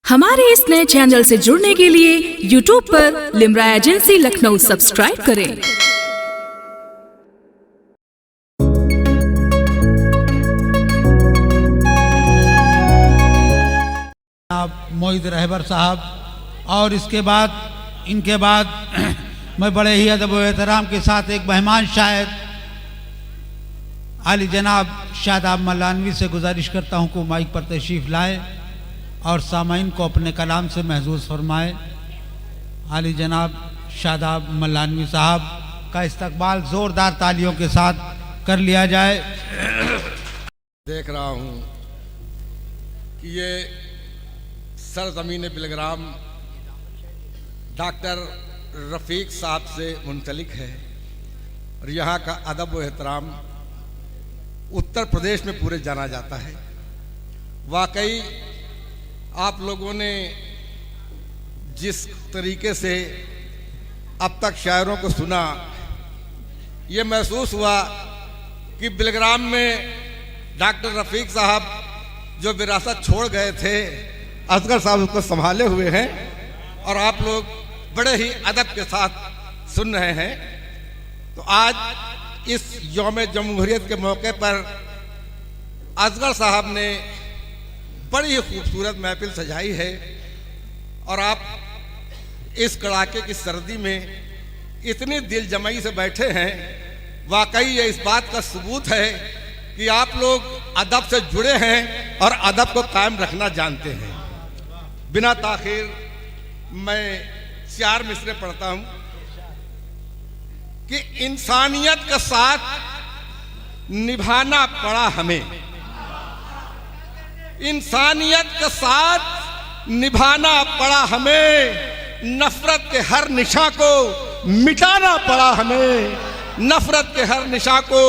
हमारे इस नए चैनल से जुड़ने के लिए YouTube पर लिम्रा एजेंसी लखनऊ सब्सक्राइब करें। मोहित रहबर साहब और इसके बाद इनके बाद मैं बड़े ही अदब व एहतराम के साथ एक मेहमान शायर आली जनाब शादाब मलानवी से गुजारिश करता हूं कि माइक पर तशरीफ़ लाए और सामाइन को अपने कलाम से महजूज फरमाए। आली जनाब शादाब मलानवी साहब का इस्तकबाल ज़ोरदार तालियों के साथ कर लिया जाए। देख रहा हूं कि ये सरज़मीन बिलग्राम डॉक्टर रफ़ीक साहब से मुंसलिक है और यहाँ का अदब व एहतराम उत्तर प्रदेश में पूरे जाना जाता है। वाकई आप लोगों ने जिस तरीके से अब तक शायरों को सुना, ये महसूस हुआ कि बिलग्राम में डॉक्टर रफ़ीक साहब जो विरासत छोड़ गए थे, असगर साहब उसको संभाले हुए हैं और आप लोग बड़े ही अदब के साथ सुन रहे हैं। तो आज इस यौम जमहूरियत के मौके पर असगर साहब ने बड़ी ही खूबसूरत महफिल सजाई है और आप इस कड़ाके की सर्दी में इतनी दिल जमाई से बैठे हैं। वाकई ये इस बात का सबूत है कि आप लोग अदब से जुड़े हैं और अदब को कायम रखना जानते हैं। बिना ताखिर मैं 4 मिसरे पढ़ता हूं कि इंसानियत का साथ निभाना पड़ा हमें, इंसानियत का साथ निभाना पड़ा हमें, नफरत के हर निशा को मिटाना पड़ा हमें, नफरत के हर निशा को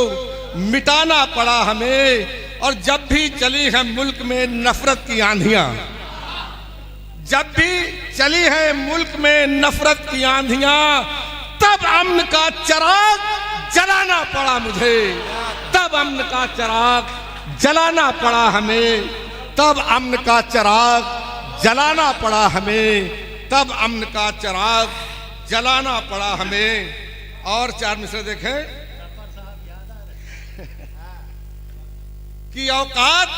मिटाना पड़ा हमें। और जब भी चली है मुल्क में नफरत की आंधियां, जब भी चली है मुल्क में नफरत की आंधियां, तब अमन का चिराग जलाना पड़ा मुझे, तब अमन का चिराग जलाना पड़ा हमें, तब अमन का चिराग जलाना पड़ा हमें, तब अमन का चिराग जलाना पड़ा हमें। और 4 मिसरे देखें कि औकात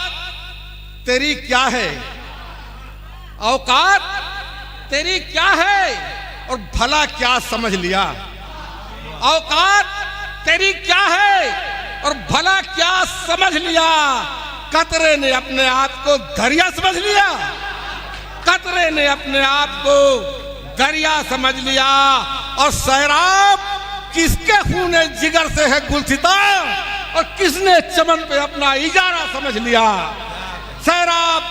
तेरी क्या है, औकात तेरी क्या है और भला क्या समझ लिया, औकात तेरी क्या है और भला क्या समझ लिया। कतरे ने अपने आप को दरिया समझ लिया, कतरे ने अपने आप को दरिया समझ लिया। और सैराब किसके खूने जिगर से है गुलसिता और किसने चमन पे अपना इजारा समझ लिया। सैराब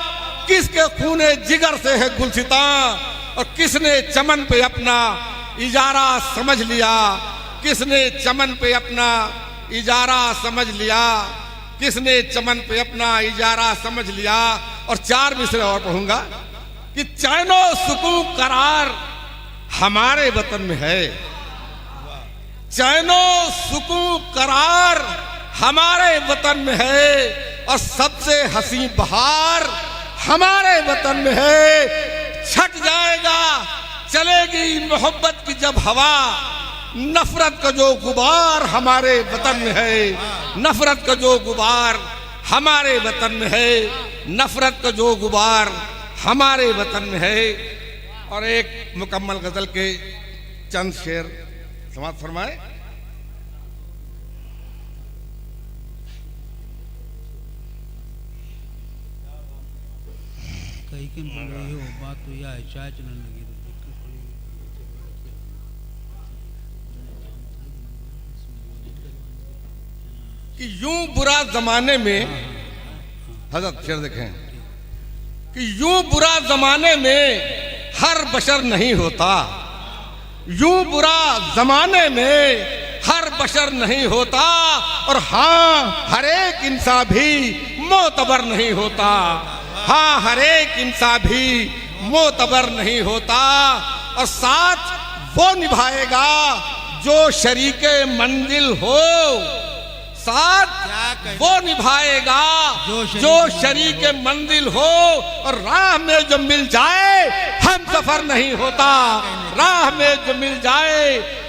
किसके खूने जिगर से है गुलसिता और किसने चमन पे अपना इजारा समझ लिया, किसने चमन पे अपना इजारा समझ लिया, किसने चमन पे अपना इजारा समझ लिया। और 4 मिसरे और पढ़ूंगा कि चैनो सुकून करार हमारे वतन में है, चैनो सुकून करार हमारे वतन में है और सबसे हसी बहार हमारे वतन में है। छट जाएगा चलेगी मोहब्बत की जब हवा, नफरत का जो गुबार हमारे वतन में है, नफरत का जो गुबार हमारे वतन में है, नफरत का जो गुबार हमारे वतन में है। और एक मुकम्मल गजल के चंद शेर समाप्त फरमाए। कहीं के बोले हो बात तो यह है, चाय चलने लगी तो दिक्कत पड़ेगी। कि यूं बुरा जमाने में, हजरत शेर देखें कि यूं बुरा जमाने में हर बशर नहीं होता, यूं बुरा जमाने में हर बशर नहीं होता और हाँ हर एक इंसान भी मोतबर नहीं होता, हाँ हर एक इंसान भी मोतबर नहीं होता। और साथ वो निभाएगा जो शरीके मंजिल हो, साथ क्या कहने? वो निभाएगा जो शरीक मंजिल हो, और राह में जो मिल जाए हम सफर नहीं होता, राह में जो मिल जाए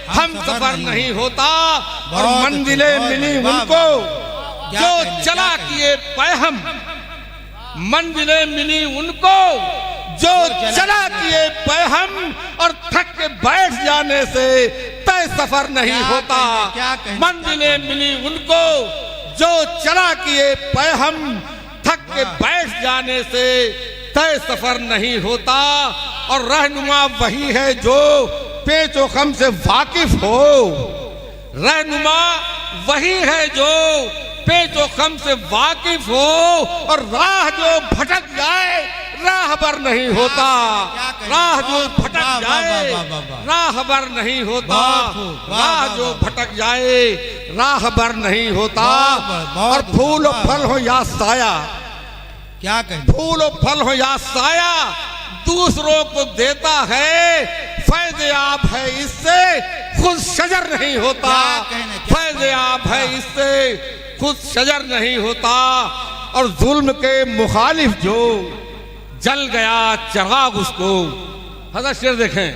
हम सफर नहीं होता। और मंजिलें मिली उनको जो चला किए पैहम, मंजिलें मिली उनको जो चला किए पैहम, और थक के बैठ जाने से तय सफर नहीं होता। मंजिलें मिली उनको जो चला किए पैहम, थक के बैठ जाने से तय सफर नहीं होता। और रहनुमा वही है जो पेचो खम से वाकिफ हो, रहनुमा वही है जो पेचो खम से वाकिफ हो, और राह जो भटक जाए राहबर नहीं होता, राह जो भटक जाए राहबर नहीं होता, राह जो भटक जाए राहबर नहीं होता। और फूल और फल हो या साया, क्या कहें? फूल और फल हो या साया दूसरों को देता है, फैज़ आब है इससे खुद शजर नहीं होता, फैज़ आब है इससे खुद शजर नहीं होता। और जुल्म के मुखालिफ जो जल गया चिराग उसको, हज़रत शेर देखें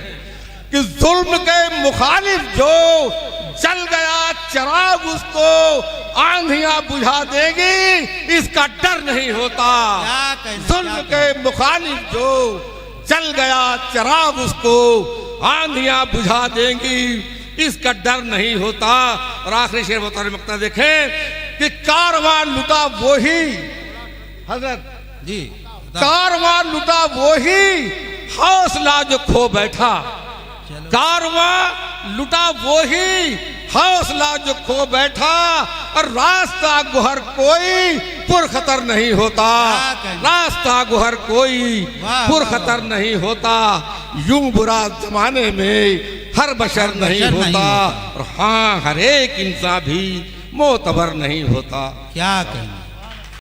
कि जुल्म के मुखालिफ जो जल गया चिराग उसको आंधियां बुझा देगी, इसका डर नहीं होता। जुल्म के मुखालिफ जो जल गया चिराग उसको आंधियां बुझा देंगी, इसका डर नहीं होता। और आखिरी शेर बतौर मक्ता देखें कि कारवां लुटा वही, हजरत जी, कारवां लुटा वही हौसला जो खो बैठा, कारवां लुटा वही हौसला जो खो बैठा। और रास्ता गुहर कोई पुरखतर नहीं होता, रास्ता गुहर कोई पुरखतर नहीं होता। यूं बुरा जमाने में हर बशर नहीं होता, और हाँ हर एक इंसान भी मोतबर नहीं होता। क्या कहें?